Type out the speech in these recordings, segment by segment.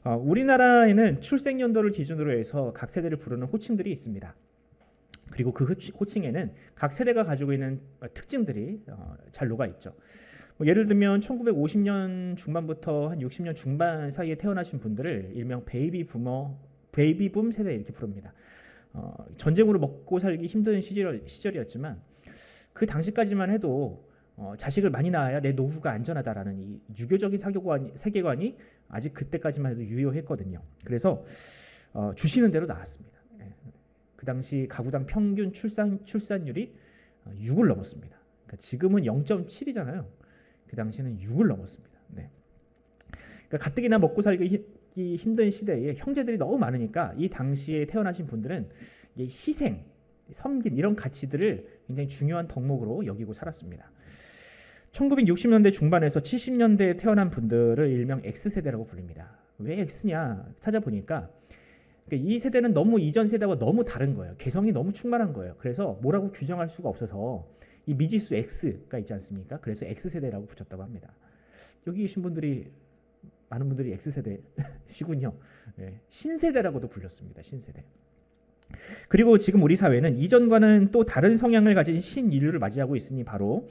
우리나라에는 출생 연도를 기준으로 해서 각 세대를 부르는 호칭들이 있습니다. 그리고 그 호칭에는 각 세대가 가지고 있는 특징들이 잘 녹아 있죠. 예를 들면 1950년 중반부터 한 60년 중반 사이에 태어나신 분들을 일명 베이비붐 세대 이렇게 부릅니다. 전쟁으로 먹고 살기 힘든 시절이었지만 그 당시까지만 해도 자식을 많이 낳아야 내 노후가 안전하다라는 이 유교적인 세계관이 아직 그때까지만 해도 유효했거든요. 그래서 주시는 대로 낳았습니다. 그 당시 가구당 평균 출산율이 6을 넘었습니다. 그러니까 지금은 0.7이잖아요. 그 당시에는 6을 넘었습니다. 네. 그러니까 가뜩이나 먹고 살기 힘든 시대에 형제들이 너무 많으니까 이 당시에 태어나신 분들은 희생, 섬김 이런 가치들을 굉장히 중요한 덕목으로 여기고 살았습니다. 1960년대 중반에서 70년대에 태어난 분들을 일명 X세대라고 불립니다. 왜 X냐 찾아보니까 이 세대는 너무 이전 세대와 너무 다른 거예요. 개성이 너무 충만한 거예요. 그래서 뭐라고 규정할 수가 없어서 이 미지수 X가 있지 않습니까? 그래서 X세대라고 붙였다고 합니다. 여기 계신 분들이 많은 분들이 X세대시군요. 네, 신세대라고도 불렸습니다. 신세대. 그리고 지금 우리 사회는 이전과는 또 다른 성향을 가진 신인류를 맞이하고 있으니 바로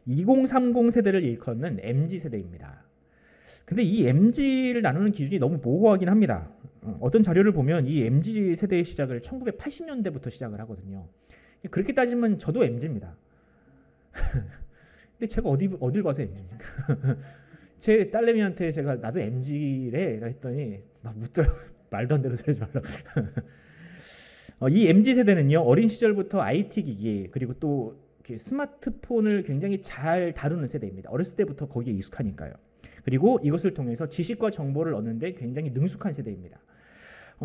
2030 세대를 일컫는 MZ세대입니다. 근데 이 MZ를 나누는 기준이 너무 모호하긴 합니다. 어떤 자료를 보면 이 MZ세대의 시작을 1980년대부터 시작을 하거든요. 그렇게 따지면 저도 MZ입니다. 근데 제가 어딜 봐서 MZ입니까? 제 딸내미한테 제가 나도 MZ래 했더니 막 묻더라고요. 말도 안 되는 소리 하지 말라고. 이 MZ세대는요. 어린 시절부터 IT 기기 그리고 또 스마트폰을 굉장히 잘 다루는 세대입니다. 어렸을 때부터 거기에 익숙하니까요. 그리고 이것을 통해서 지식과 정보를 얻는데 굉장히 능숙한 세대입니다.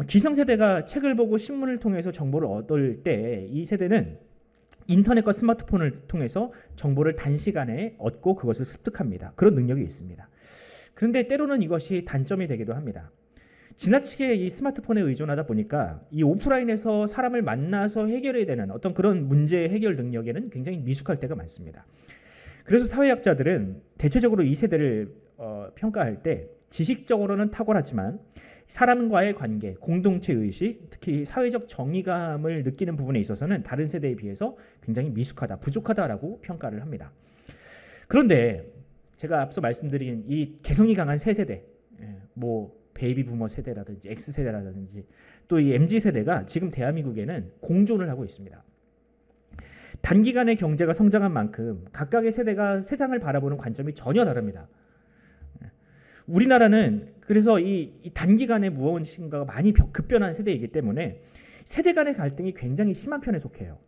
기성세대가 책을 보고 신문을 통해서 정보를 얻을 때 이 세대는 인터넷과 스마트폰을 통해서 정보를 단시간에 얻고 그것을 습득합니다. 그런 능력이 있습니다. 그런데 때로는 이것이 단점이 되기도 합니다. 지나치게 이 스마트폰에 의존하다 보니까 이 오프라인에서 사람을 만나서 해결해야 되는 어떤 그런 문제 해결 능력에는 굉장히 미숙할 때가 많습니다. 그래서 사회학자들은 대체적으로 이 세대를 평가할 때 지식적으로는 탁월하지만 사람과의 관계, 공동체 의식, 특히 사회적 정의감을 느끼는 부분에 있어서는 다른 세대에 비해서 굉장히 미숙하다, 부족하다라고 평가를 합니다. 그런데 제가 앞서 말씀드린 이 개성이 강한 세 세대, 베이비 부머 세대라든지 X세대라든지 또 이 MZ세대가 지금 대한민국에는 공존을 하고 있습니다. 단기간에 경제가 성장한 만큼 각각의 세대가 세상을 바라보는 관점이 전혀 다릅니다. 우리나라는 그래서 이 단기간에 무언가가 많이 급변한 세대이기 때문에 세대 간의 갈등이 굉장히 심한 편에 속해요.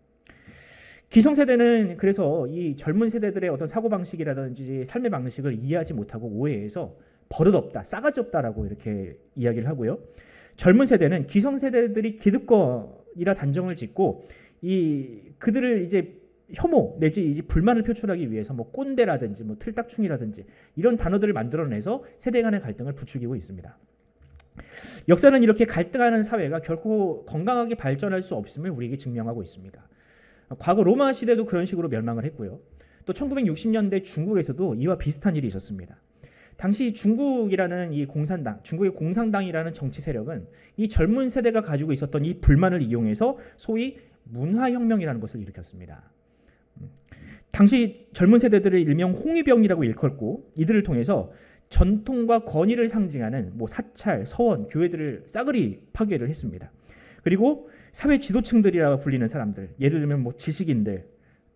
기성세대는 그래서 이 젊은 세대들의 어떤 사고방식이라든지 삶의 방식을 이해하지 못하고 오해해서 버릇없다, 싸가지 없다라고 이렇게 이야기를 하고요. 젊은 세대는 기성세대들이 기득권이라 단정을 짓고 그들을 이제 혐오 내지 이제 불만을 표출하기 위해서 꼰대라든지 틀딱충이라든지 이런 단어들을 만들어내서 세대 간의 갈등을 부추기고 있습니다. 역사는 이렇게 갈등하는 사회가 결코 건강하게 발전할 수 없음을 우리에게 증명하고 있습니다. 과거 로마 시대도 그런 식으로 멸망을 했고요. 또 1960년대 중국에서도 이와 비슷한 일이 있었습니다. 당시 중국이라는 이 중국의 공산당이라는 정치 세력은 이 젊은 세대가 가지고 있었던 이 불만을 이용해서 소위 문화혁명이라는 것을 일으켰습니다. 당시 젊은 세대들을 일명 홍위병이라고 일컫고 이들을 통해서 전통과 권위를 상징하는 사찰, 서원, 교회들을 싸그리 파괴를 했습니다. 그리고 사회 지도층들이라고 불리는 사람들, 예를 들면 지식인들,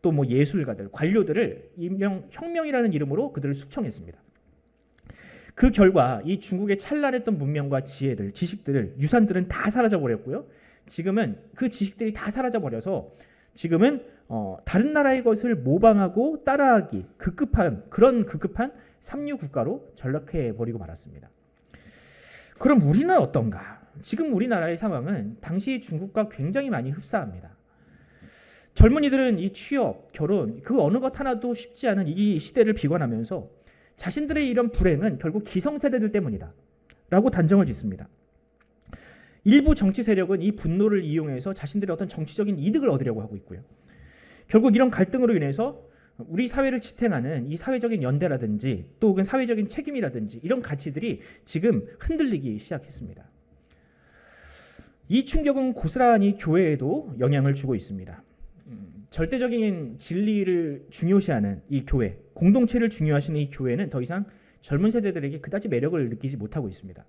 또 예술가들, 관료들을 일명 혁명이라는 이름으로 그들을 숙청했습니다. 그 결과 이 중국의 찬란했던 문명과 지혜들, 지식들을 유산들은 다 사라져버렸고요. 지금은 그 지식들이 다 사라져버려서 지금은 다른 나라의 것을 모방하고 따라하기 급급한 삼류 국가로 전락해버리고 말았습니다. 그럼 우리는 어떤가? 지금 우리나라의 상황은 당시 중국과 굉장히 많이 흡사합니다. 젊은이들은 이 취업, 결혼 그 어느 것 하나도 쉽지 않은 이 시대를 비관하면서 자신들의 이런 불행은 결국 기성세대들 때문이다 라고 단정을 짓습니다. 일부 정치 세력은 이 분노를 이용해서 자신들의 어떤 정치적인 이득을 얻으려고 하고 있고요. 결국 이런 갈등으로 인해서 우리 사회를 지탱하는 이 사회적인 연대라든지 또 혹은 사회적인 책임이라든지 이런 가치들이 지금 흔들리기 시작했습니다. 이 충격은 고스란히 교회에도 영향을 주고 있습니다. 절대적인 진리를 중요시하는 이 교회, 공동체를 중요하시는 이 교회는 더 이상 젊은 세대들에게 그다지 매력을 느끼지 못하고 있습니다.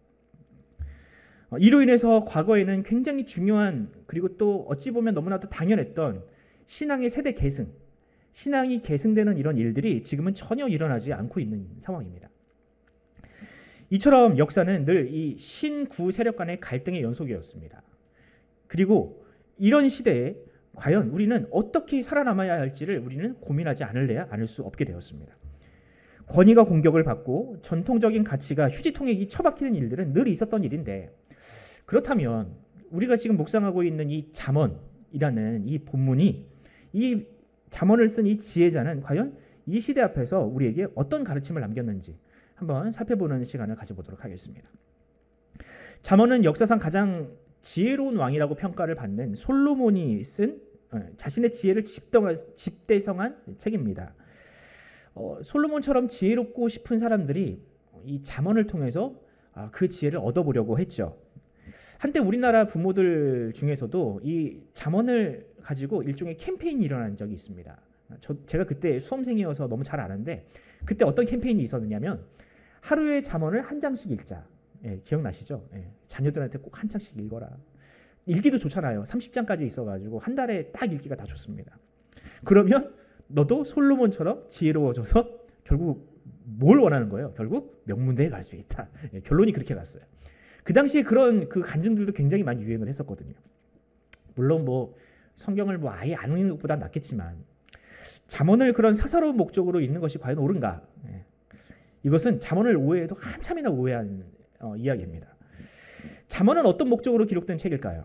이로 인해서 과거에는 굉장히 중요한 그리고 또 어찌 보면 너무나도 당연했던 신앙의 세대 계승, 신앙이 계승되는 이런 일들이 지금은 전혀 일어나지 않고 있는 상황입니다. 이처럼 역사는 늘 이 신구 세력 간의 갈등의 연속이었습니다. 그리고 이런 시대에 과연 우리는 어떻게 살아남아야 할지를 우리는 고민하지 않을 수 없게 되었습니다. 권위가 공격을 받고 전통적인 가치가 휴지통에 처박히는 일들은 늘 있었던 일인데, 그렇다면 우리가 지금 묵상하고 있는 이 잠언이라는 이 본문이, 이 잠언을 쓴 이 지혜자는 과연 이 시대 앞에서 우리에게 어떤 가르침을 남겼는지 한번 살펴보는 시간을 가져보도록 하겠습니다. 잠언은 역사상 가장 지혜로운 왕이라고 평가를 받는 솔로몬이 쓴 자신의 지혜를 집대성한 책입니다. 솔로몬처럼 지혜롭고 싶은 사람들이 이 잠언을 통해서 그 지혜를 얻어보려고 했죠. 한때 우리나라 부모들 중에서도 이 잠언을 가지고 일종의 캠페인이 일어난 적이 있습니다. 제가 그때 수험생이어서 너무 잘 아는데, 그때 어떤 캠페인이 있었느냐면 하루에 잠언을 한 장씩 읽자. 기억나시죠? 자녀들한테 꼭 한 장씩 읽어라. 읽기도 좋잖아요. 30장까지 있어가지고 한 달에 딱 읽기가 다 좋습니다. 그러면 너도 솔로몬처럼 지혜로워져서 결국 뭘 원하는 거예요? 결국 명문대에 갈 수 있다. 결론이 그렇게 갔어요. 그 당시에 그런 그 간증들도 굉장히 많이 유행을 했었거든요. 물론 뭐 성경을 뭐 아예 안 읽는 것보다 낫겠지만 잠언을 그런 사사로운 목적으로 읽는 것이 과연 옳은가? 이것은 잠언을 오해해도 한참이나 오해한 이야기입니다. 잠언은 어떤 목적으로 기록된 책일까요?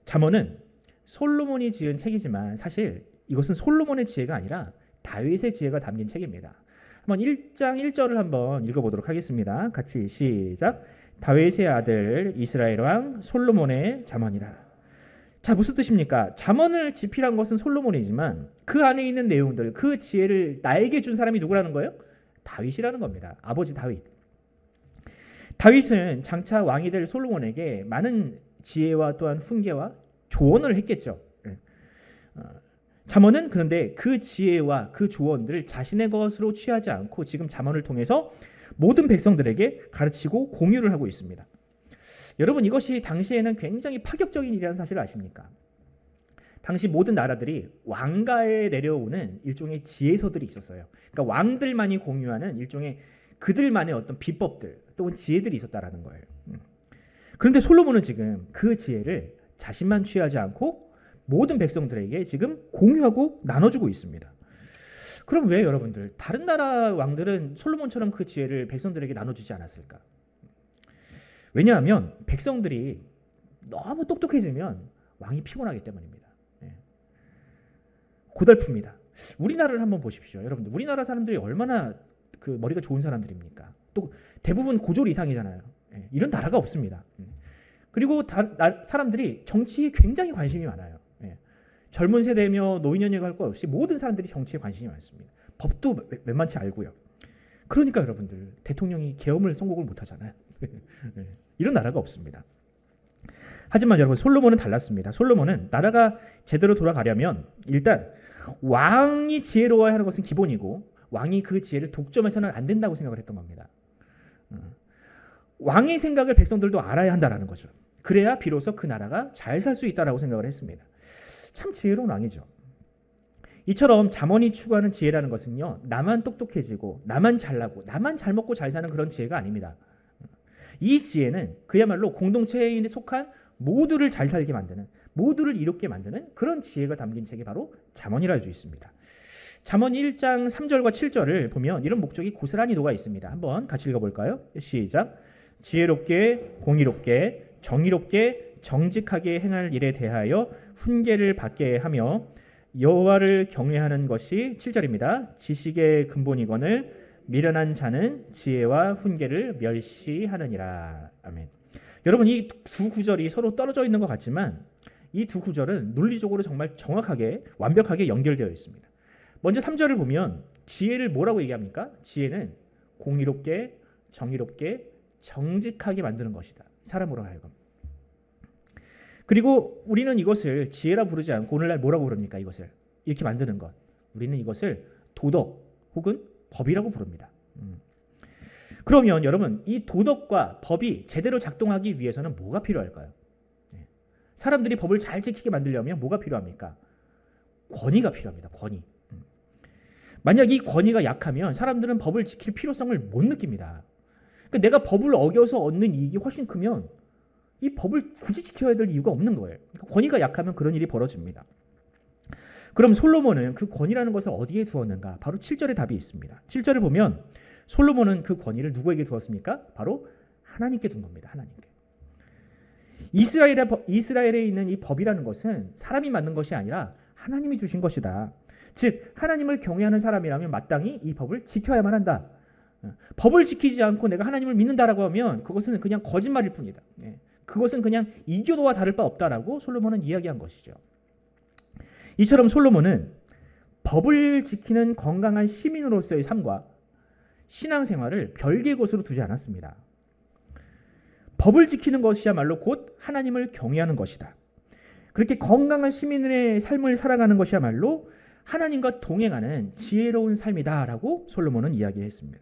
잠언은 솔로몬이 지은 책이지만 사실 이것은 솔로몬의 지혜가 아니라 다윗의 지혜가 담긴 책입니다. 한번 1장 1절을 한번 읽어보도록 하겠습니다. 같이 시작. 다윗의 아들 이스라엘 왕 솔로몬의 잠언이라. 자, 무슨 뜻입니까? 잠언을 집필한 것은 솔로몬이지만 그 안에 있는 내용들, 그 지혜를 나에게 준 사람이 누구라는 거예요? 다윗이라는 겁니다. 아버지 다윗. 다윗은 장차 왕이 될 솔로몬에게 많은 지혜와 또한 훈계와 조언을 했겠죠. 잠언은 그런데 그 지혜와 그 조언들을 자신의 것으로 취하지 않고 지금 잠언을 통해서 모든 백성들에게 가르치고 공유를 하고 있습니다. 여러분, 이것이 당시에는 굉장히 파격적인 일이라는 사실을 아십니까? 당시 모든 나라들이 왕가에 내려오는 일종의 지혜서들이 있었어요. 그러니까 왕들만이 공유하는 일종의 그들만의 어떤 비법들 또는 지혜들이 있었다라는 거예요. 그런데 솔로몬은 지금 그 지혜를 자신만 취하지 않고 모든 백성들에게 지금 공유하고 나눠주고 있습니다. 그럼 왜 여러분들 다른 나라 왕들은 솔로몬처럼 그 지혜를 백성들에게 나눠주지 않았을까? 왜냐하면 백성들이 너무 똑똑해지면 왕이 피곤하기 때문입니다. 고달픕니다. 우리나라를 한번 보십시오. 여러분들 우리나라 사람들이 얼마나 그 머리가 좋은 사람들입니까? 또 대부분 고졸 이상이잖아요. 이런 나라가 없습니다. 그리고 사람들이 정치에 굉장히 관심이 많아요. 젊은 세대며 노인 연예가 할 것 없이 모든 사람들이 정치에 관심이 많습니다. 법도 웬만치 알고요. 그러니까 여러분들 대통령이 계엄을 선곡을 못하잖아요. 이런 나라가 없습니다. 하지만 여러분 솔로몬은 달랐습니다. 솔로몬은 나라가 제대로 돌아가려면 일단 왕이 지혜로워야 하는 것은 기본이고 왕이 그 지혜를 독점해서는 안 된다고 생각을 했던 겁니다. 왕의 생각을 백성들도 알아야 한다라는 거죠. 그래야 비로소 그 나라가 잘 살 수 있다라고 생각을 했습니다. 참 지혜로운 왕이죠. 이처럼 잠언이 추구하는 지혜라는 것은요, 나만 똑똑해지고 나만 잘나고 나만 잘 먹고 잘 사는 그런 지혜가 아닙니다. 이 지혜는 그야말로 공동체에 속한 모두를 잘 살게 만드는, 모두를 이롭게 만드는 그런 지혜가 담긴 책이 바로 잠언이라 할 수 있습니다. 잠언 1장 3절과 7절을 보면 이런 목적이 고스란히 녹아 있습니다. 한번 같이 읽어볼까요? 시작. 지혜롭게 공의롭게 정의롭게 정직하게 행할 일에 대하여 훈계를 받게 하며 여호와를 경외하는 것이 7절입니다. 지식의 근본이거늘 미련한 자는 지혜와 훈계를 멸시하느니라. 아멘. 여러분, 이 두 구절이 서로 떨어져 있는 것 같지만 이 두 구절은 논리적으로 정말 정확하게 완벽하게 연결되어 있습니다. 먼저 3절을 보면 지혜를 뭐라고 얘기합니까? 지혜는 공의롭게, 정의롭게, 정직하게 만드는 것이다. 사람으로 하여금. 그리고 우리는 이것을 지혜라 부르지 않고 오늘날 뭐라고 부릅니까? 이것을 이렇게 만드는 것. 우리는 이것을 도덕 혹은 법이라고 부릅니다. 그러면 여러분, 이 도덕과 법이 제대로 작동하기 위해서는 뭐가 필요할까요? 사람들이 법을 잘 지키게 만들려면 뭐가 필요합니까? 권위가 필요합니다. 권위. 만약 이 권위가 약하면 사람들은 법을 지킬 필요성을 못 느낍니다. 그러니까 내가 법을 어겨서 얻는 이익이 훨씬 크면 이 법을 굳이 지켜야 될 이유가 없는 거예요. 그러니까 권위가 약하면 그런 일이 벌어집니다. 그럼 솔로몬은 그 권위라는 것을 어디에 두었는가? 바로 7절에 답이 있습니다. 7절을 보면 솔로몬은 그 권위를 누구에게 두었습니까? 바로 하나님께 둔 겁니다. 하나님께. 이스라엘에 있는 이 법이라는 것은 사람이 만든 것이 아니라 하나님이 주신 것이다. 즉 하나님을 경외하는 사람이라면 마땅히 이 법을 지켜야만 한다. 법을 지키지 않고 내가 하나님을 믿는다라고 하면 그것은 그냥 거짓말일 뿐이다. 그것은 그냥 이교도와 다를 바 없다라고 솔로몬은 이야기한 것이죠. 이처럼 솔로몬은 법을 지키는 건강한 시민으로서의 삶과 신앙생활을 별개의 것으로 두지 않았습니다. 법을 지키는 것이야말로 곧 하나님을 경외하는 것이다. 그렇게 건강한 시민의 삶을 살아가는 것이야말로 하나님과 동행하는 지혜로운 삶이다라고 솔로몬은 이야기했습니다.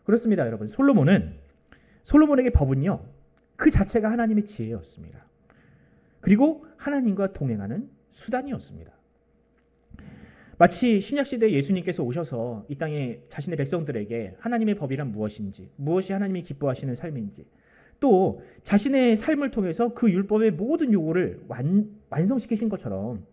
그렇습니다, 여러분. 솔로몬에게 법은요, 그 자체가 하나님의 지혜였습니다. 그리고 하나님과 동행하는 수단이었습니다. 마치 신약시대에 예수님께서 오셔서 이 땅에 자신의 백성들에게 하나님의 법이란 무엇인지, 무엇이 하나님이 기뻐하시는 삶인지, 또 자신의 삶을 통해서 그 율법의 모든 요구를 완성시키신 것처럼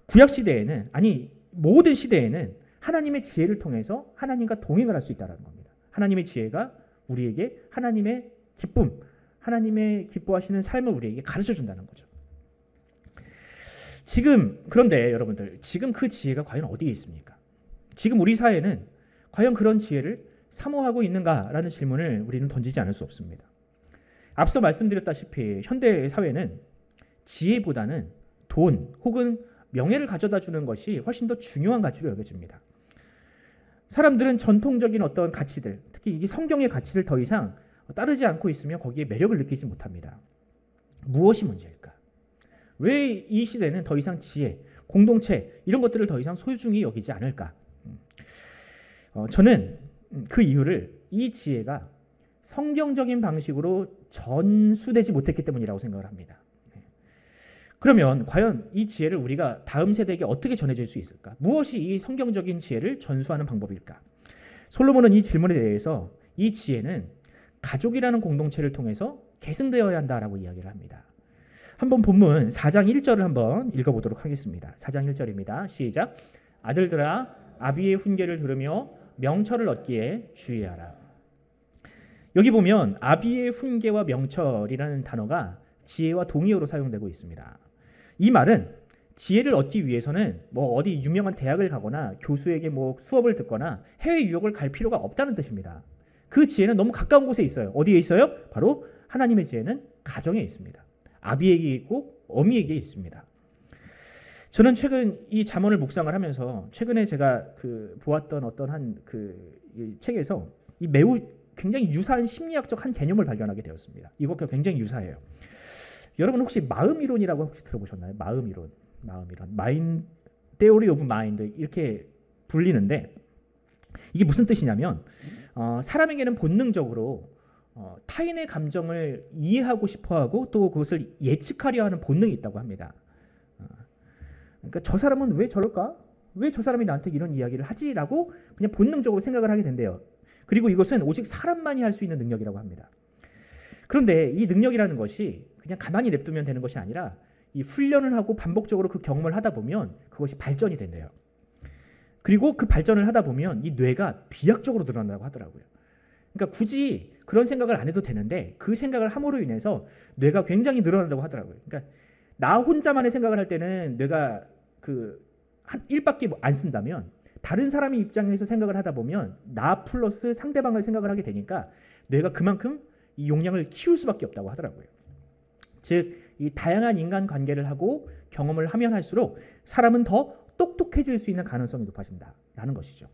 구약시대에는, 아니 모든 시대에는 하나님의 지혜를 통해서 하나님과 동행을 할 수 있다는 겁니다. 하나님의 지혜가 우리에게 하나님의 기쁨, 하나님의 기뻐하시는 삶을 우리에게 가르쳐 준다는 거죠. 그런데 여러분들, 지금 그 지혜가 과연 어디에 있습니까? 지금 우리 사회는 과연 그런 지혜를 사모하고 있는가라는 질문을 우리는 던지지 않을 수 없습니다. 앞서 말씀드렸다시피 현대 사회는 지혜보다는 돈 혹은 명예를 가져다 주는 것이 훨씬 더 중요한 가치로 여겨집니다. 사람들은 전통적인 어떤 가치들, 특히 이 성경의 가치를 더 이상 따르지 않고 있으면 거기에 매력을 느끼지 못합니다. 무엇이 문제일까? 왜 이 시대는 더 이상 지혜, 공동체 이런 것들을 더 이상 소중히 여기지 않을까? 저는 그 이유를 이 지혜가 성경적인 방식으로 전수되지 못했기 때문이라고 생각을 합니다. 그러면 과연 이 지혜를 우리가 다음 세대에게 어떻게 전해질 수 있을까? 무엇이 이 성경적인 지혜를 전수하는 방법일까? 솔로몬은 이 질문에 대해서 이 지혜는 가족이라는 공동체를 통해서 계승되어야 한다라고 이야기를 합니다. 한번 본문 4장 1절을 한번 읽어보도록 하겠습니다. 4장 1절입니다. 시작. 아들들아, 아비의 훈계를 들으며 명철을 얻기에 주의하라. 여기 보면 아비의 훈계와 명철이라는 단어가 지혜와 동의어로 사용되고 있습니다. 이 말은 지혜를 얻기 위해서는 뭐 어디 유명한 대학을 가거나 교수에게 뭐 수업을 듣거나 해외 유학을 갈 필요가 없다는 뜻입니다. 그 지혜는 너무 가까운 곳에 있어요. 어디에 있어요? 바로 하나님의 지혜는 가정에 있습니다. 아비에게 있고 어미에게 있습니다. 저는 최근 이 잠언을 묵상을 하면서 최근에 제가 보았던 어떤 한 이 책에서 이 매우 굉장히 유사한 심리학적 한 개념을 발견하게 되었습니다. 이것과 굉장히 유사해요. 여러분 혹시 마음 이론이라고 혹시 들어보셨나요? 마음 이론, 마인드, theory of mind 이렇게 불리는데 이게 무슨 뜻이냐면 사람에게는 본능적으로 타인의 감정을 이해하고 싶어하고 또 그것을 예측하려 하는 본능이 있다고 합니다. 그러니까 저 사람은 왜 저럴까? 왜 저 사람이 나한테 이런 이야기를 하지라고 그냥 본능적으로 생각을 하게 된대요. 그리고 이것은 오직 사람만이 할 수 있는 능력이라고 합니다. 그런데 이 능력이라는 것이 그냥 가만히 냅두면 되는 것이 아니라 이 훈련을 하고 반복적으로 그 경험을 하다 보면 그것이 발전이 된대요. 그리고 그 발전을 하다 보면 이 뇌가 비약적으로 늘어난다고 하더라고요. 그러니까 굳이 그런 생각을 안 해도 되는데 그 생각을 함으로 인해서 뇌가 굉장히 늘어난다고 하더라고요. 그러니까 나 혼자만의 생각을 할 때는 뇌가 한 1밖에 안 쓴다면 다른 사람의 입장에서 생각을 하다 보면 나 플러스 상대방을 생각을 하게 되니까 뇌가 그만큼 이 용량을 키울 수밖에 없다고 하더라고요. 즉 이 다양한 인간 관계를 하고 경험을 하면 할수록 사람은 더 똑똑해질 수 있는 가능성이 높아진다라는 것이죠.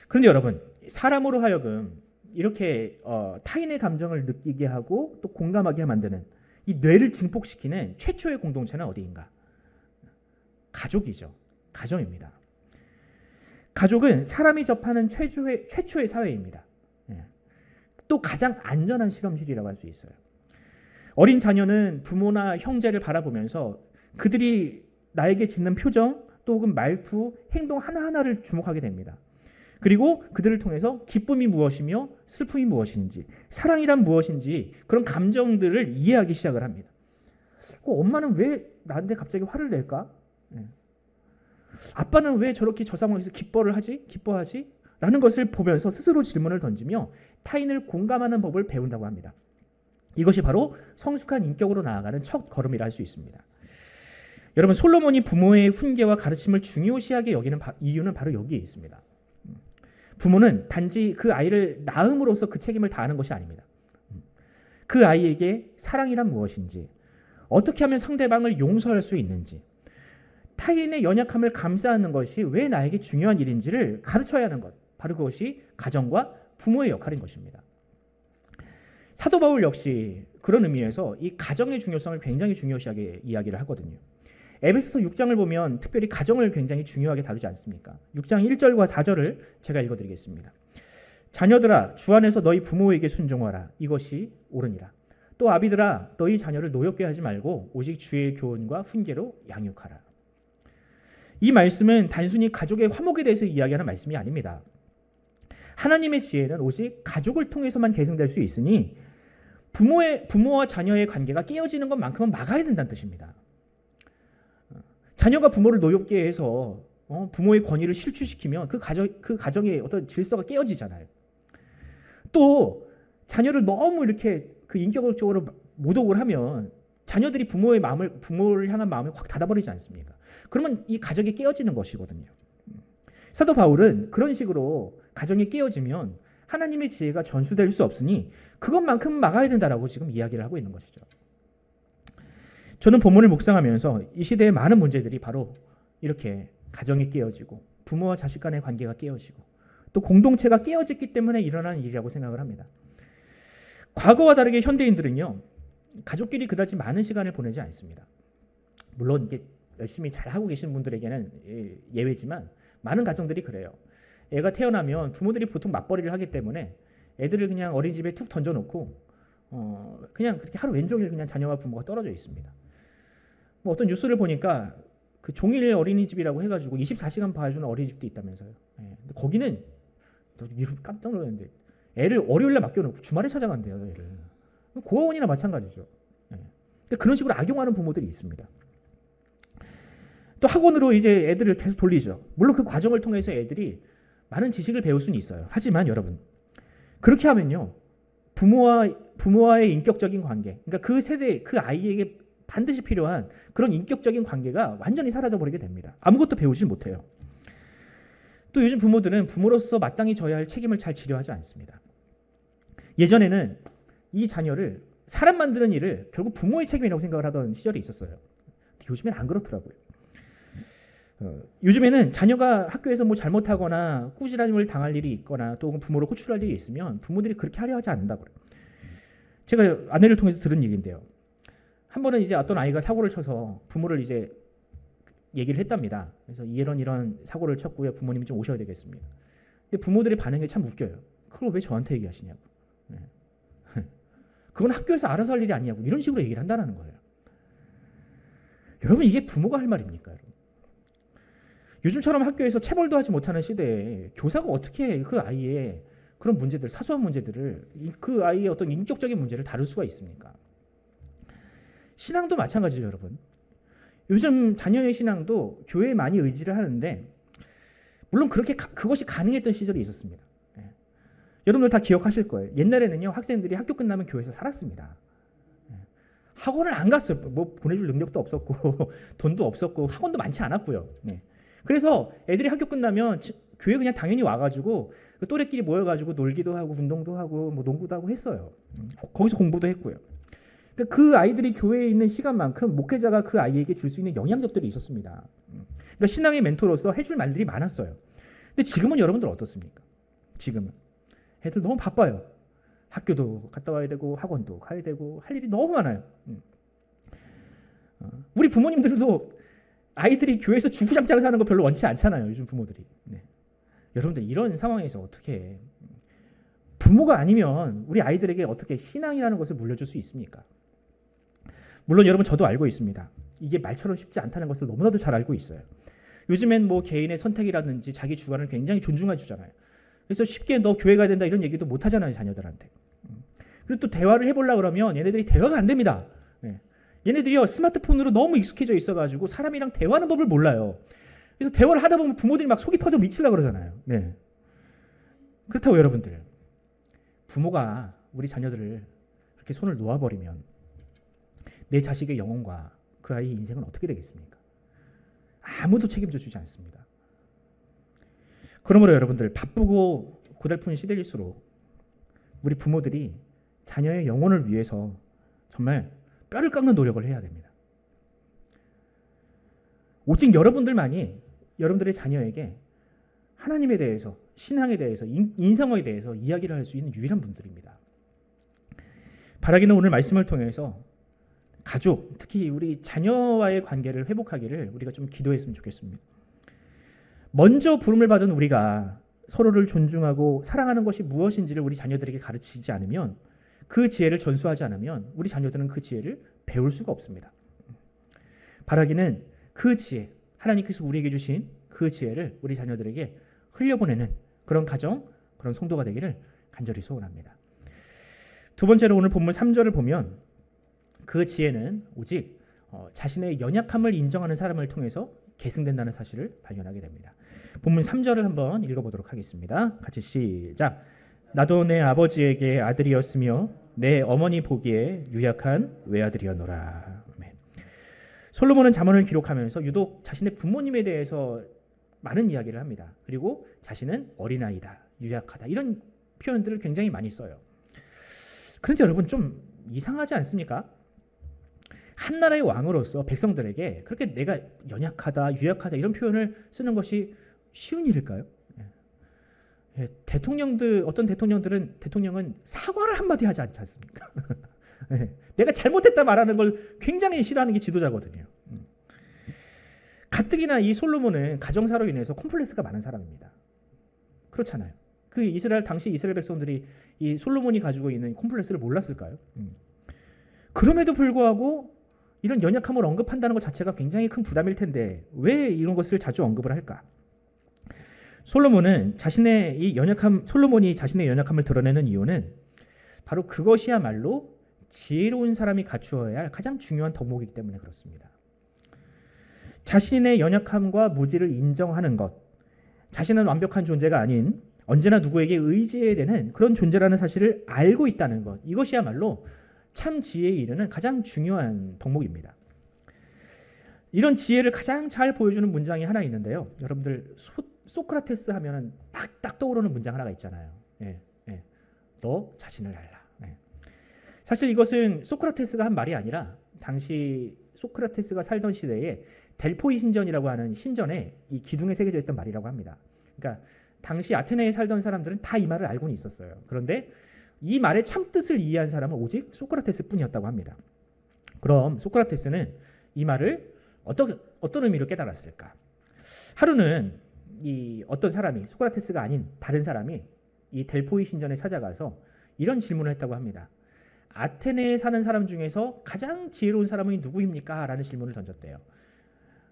그런데 여러분, 사람으로 하여금 이렇게 타인의 감정을 느끼게 하고 또 공감하게 만드는 이 뇌를 증폭시키는 최초의 공동체는 어디인가? 가족이죠. 가정입니다. 가족은 사람이 접하는 최초의 사회입니다. 또 가장 안전한 실험실이라고 할 수 있어요. 어린 자녀는 부모나 형제를 바라보면서 그들이 나에게 짓는 표정, 또 혹은 말투, 행동 하나하나를 주목하게 됩니다. 그리고 그들을 통해서 기쁨이 무엇이며 슬픔이 무엇인지, 사랑이란 무엇인지 그런 감정들을 이해하기 시작을 합니다. 엄마는 왜 나한테 갑자기 화를 낼까? 아빠는 왜 저렇게 저 상황에서 기뻐하지? 라는 것을 보면서 스스로 질문을 던지며 타인을 공감하는 법을 배운다고 합니다. 이것이 바로 성숙한 인격으로 나아가는 첫 걸음이라 할 수 있습니다. 여러분, 솔로몬이 부모의 훈계와 가르침을 중요시하게 여기는 이유는 바로 여기에 있습니다. 부모는 단지 그 아이를 낳음으로써 그 책임을 다하는 것이 아닙니다. 그 아이에게 사랑이란 무엇인지, 어떻게 하면 상대방을 용서할 수 있는지, 타인의 연약함을 감싸는 것이 왜 나에게 중요한 일인지를 가르쳐야 하는 것, 바로 그것이 가정과 부모의 역할인 것입니다. 사도 바울 역시 그런 의미에서 이 가정의 중요성을 굉장히 중요시하게 이야기를 하거든요. 에베소서 6장을 보면 특별히 가정을 굉장히 중요하게 다루지 않습니까? 6장 1절과 4절을 제가 읽어드리겠습니다. 자녀들아, 주 안에서 너희 부모에게 순종하라. 이것이 옳으니라. 또 아비들아, 너희 자녀를 노엽게 하지 말고 오직 주의 교훈과 훈계로 양육하라. 이 말씀은 단순히 가족의 화목에 대해서 이야기하는 말씀이 아닙니다. 하나님의 지혜는 오직 가족을 통해서만 계승될 수 있으니 부모와 자녀의 관계가 깨어지는 것만큼은 막아야 된다는 뜻입니다. 자녀가 부모를 노엽게 해서 부모의 권위를 실추시키면 그 가정의 어떤 질서가 깨어지잖아요. 또 자녀를 너무 이렇게 그 인격적으로 모독을 하면 자녀들이 부모를 향한 마음을 확 닫아버리지 않습니까? 그러면 이 가정이 깨어지는 것이거든요. 사도 바울은 그런 식으로 가정이 깨어지면 하나님의 지혜가 전수될 수 없으니 그것만큼 막아야 된다라고 지금 이야기를 하고 있는 것이죠. 저는 본문을 묵상하면서 이 시대의 많은 문제들이 바로 이렇게 가정이 깨어지고 부모와 자식 간의 관계가 깨어지고 또 공동체가 깨어졌기 때문에 일어난 일이라고 생각을 합니다. 과거와 다르게 현대인들은요, 가족끼리 그다지 많은 시간을 보내지 않습니다. 물론 이게 열심히 잘하고 계신 분들에게는 예외지만 많은 가정들이 그래요. 애가 태어나면 부모들이 보통 맞벌이를 하기 때문에 애들을 그냥 어린이집에 툭 던져놓고 그냥 그렇게 하루 왼종일 그냥 자녀와 부모가 떨어져 있습니다. 뭐 어떤 뉴스를 보니까 그 종일 어린이집이라고 해가지고 24시간 봐주는 어린이집도 있다면서요. 근데 거기는 깜짝 놀랐는데 애를 월요일날 맡겨놓고 주말에 찾아간대요. 애를. 고아원이나 마찬가지죠. 근데 그런 식으로 악용하는 부모들이 있습니다. 또 학원으로 이제 애들을 계속 돌리죠. 물론 그 과정을 통해서 애들이 많은 지식을 배울 수는 있어요. 하지만 여러분, 그렇게 하면요, 부모와의 인격적인 관계, 그러니까 그 세대, 그 아이에게 반드시 필요한 그런 인격적인 관계가 완전히 사라져버리게 됩니다. 아무것도 배우지 못해요. 또 요즘 부모들은 부모로서 마땅히 져야 할 책임을 잘 지려하지 않습니다. 예전에는 이 자녀를 사람 만드는 일을 결국 부모의 책임이라고 생각을 하던 시절이 있었어요. 근데 요즘엔 안 그렇더라고요. 요즘에는 자녀가 학교에서 뭐 잘못하거나 꾸지람을 당할 일이 있거나 또 부모를 호출할 일이 있으면 부모들이 그렇게 하려 하지 않는다고요. 제가 아내를 통해서 들은 얘기인데요. 한 번은 이제 어떤 아이가 사고를 쳐서 부모를 이제 얘기를 했답니다. 그래서 이런 사고를 쳤고요. 부모님이 좀 오셔야 되겠습니다. 근데 부모들의 반응이 참 웃겨요. 그걸 왜 저한테 얘기하시냐고. 그건 학교에서 알아서 할 일이 아니냐고. 이런 식으로 얘기를 한다는 거예요. 여러분, 이게 부모가 할 말입니까? 여러분? 요즘처럼 학교에서 체벌도 하지 못하는 시대에 교사가 어떻게 그 아이의 그런 문제들, 사소한 문제들을, 그 아이의 어떤 인격적인 문제를 다룰 수가 있습니까? 신앙도 마찬가지죠, 여러분. 요즘 자녀의 신앙도 교회에 많이 의지를 하는데 물론 그것이 가능했던 시절이 있었습니다. 여러분들 다 기억하실 거예요. 옛날에는요, 학생들이 학교 끝나면 교회에서 살았습니다. 학원을 안 갔어요. 뭐 보내줄 능력도 없었고 돈도 없었고 학원도 많지 않았고요. 그래서 애들이 학교 끝나면 교회 그냥 당연히 와가지고 그 또래끼리 모여가지고 놀기도 하고 운동도 하고 뭐 농구도 하고 했어요. 거기서 공부도 했고요. 그러니까 그 아이들이 교회에 있는 시간만큼 목회자가 그 아이에게 줄 수 있는 영향력들이 있었습니다. 그러니까 신앙의 멘토로서 해줄 말들이 많았어요. 근데 지금은 여러분들 어떻습니까? 지금은 애들 너무 바빠요. 학교도 갔다 와야 되고 학원도 가야 되고 할 일이 너무 많아요. 우리 부모님들도 아이들이 교회에서 주구장창 사는 거 별로 원치 않잖아요. 요즘 부모들이. 네. 여러분들 이런 상황에서 어떻게 부모가 아니면 우리 아이들에게 어떻게 신앙이라는 것을 물려줄 수 있습니까? 물론 여러분 저도 알고 있습니다. 이게 말처럼 쉽지 않다는 것을 너무나도 잘 알고 있어요. 요즘엔 뭐 개인의 선택이라든지 자기 주관을 굉장히 존중해 주잖아요. 그래서 쉽게 너 교회 가야 된다 이런 얘기도 못 하잖아요, 자녀들한테. 그리고 또 대화를 해보려고 그러면 얘네들이 대화가 안 됩니다. 네. 얘네들이요 스마트폰으로 너무 익숙해져 있어가지고 사람이랑 대화하는 법을 몰라요. 그래서 대화를 하다 보면 부모들이 막 속이 터져 미치려고 그러잖아요. 네. 그렇다고 여러분들 부모가 우리 자녀들을 그렇게 손을 놓아버리면 내 자식의 영혼과 그 아이의 인생은 어떻게 되겠습니까? 아무도 책임져 주지 않습니다. 그러므로 여러분들 바쁘고 고달픈 시대일수록 우리 부모들이 자녀의 영혼을 위해서 정말 뼈를 깎는 노력을 해야 됩니다. 오직 여러분들만이 여러분들의 자녀에게 하나님에 대해서, 신앙에 대해서, 인성에 대해서 이야기를 할 수 있는 유일한 분들입니다. 바라기는 오늘 말씀을 통해서 가족, 특히 우리 자녀와의 관계를 회복하기를 우리가 좀 기도했으면 좋겠습니다. 먼저 부름을 받은 우리가 서로를 존중하고 사랑하는 것이 무엇인지를 우리 자녀들에게 가르치지 않으면, 그 지혜를 전수하지 않으면 우리 자녀들은 그 지혜를 배울 수가 없습니다. 바라기는 그 지혜, 하나님께서 우리에게 주신 그 지혜를 우리 자녀들에게 흘려보내는 그런 가정, 그런 성도가 되기를 간절히 소원합니다. 두 번째로 오늘 본문 3절을 보면 그 지혜는 오직 자신의 연약함을 인정하는 사람을 통해서 계승된다는 사실을 발견하게 됩니다. 본문 3절을 한번 읽어보도록 하겠습니다. 같이 시작. 나도 내 아버지에게 아들이었으며 내 어머니 보기에 유약한 외아들이었노라. 아멘. 솔로몬은 잠언을 기록하면서 유독 자신의 부모님에 대해서 많은 이야기를 합니다. 그리고 자신은 어린아이다, 유약하다 이런 표현들을 굉장히 많이 써요. 그런데 여러분 좀 이상하지 않습니까? 한 나라의 왕으로서 백성들에게 그렇게 내가 연약하다, 유약하다 이런 표현을 쓰는 것이 쉬운 일일까요? 어떤 대통령은 사과를 한마디 하지 않지 않습니까? 내가 잘못했다 말하는 걸 굉장히 싫어하는 게 지도자거든요. 가뜩이나 이 솔로몬은 가정사로 인해서 콤플렉스가 많은 사람입니다. 그렇잖아요. 당시 이스라엘 백성들이 이 솔로몬이 가지고 있는 콤플렉스를 몰랐을까요? 그럼에도 불구하고 이런 연약함을 언급한다는 것 자체가 굉장히 큰 부담일 텐데 왜 이런 것을 자주 언급을 할까? 솔로몬이 자신의 연약함을 드러내는 이유는 바로 그것이야말로 지혜로운 사람이 갖추어야 할 가장 중요한 덕목이기 때문에 그렇습니다. 자신의 연약함과 무지를 인정하는 것, 자신은 완벽한 존재가 아닌 언제나 누구에게 의지해야 되는 그런 존재라는 사실을 알고 있다는 것, 이것이야말로 참 지혜에 이르는 가장 중요한 덕목입니다. 이런 지혜를 가장 잘 보여주는 문장이 하나 있는데요. 여러분들 소크라테스 하면은 딱 떠오르는 문장 하나가 있잖아요. 너 자신을 알라. 사실 이것은 소크라테스가 한 말이 아니라 당시 소크라테스가 살던 시대에 델포이 신전이라고 하는 신전에 이 기둥에 새겨져 있던 말이라고 합니다. 그러니까 당시 아테네에 살던 사람들은 다 이 말을 알고는 있었어요. 그런데 이 말의 참뜻을 이해한 사람은 오직 소크라테스 뿐이었다고 합니다. 그럼 소크라테스는 이 말을 어떤 의미로 깨달았을까? 하루는 이 어떤 사람이, 소크라테스가 아닌 다른 사람이 이 델포이 신전에 찾아가서 이런 질문을 했다고 합니다. 아테네에 사는 사람 중에서 가장 지혜로운 사람은 누구입니까? 라는 질문을 던졌대요.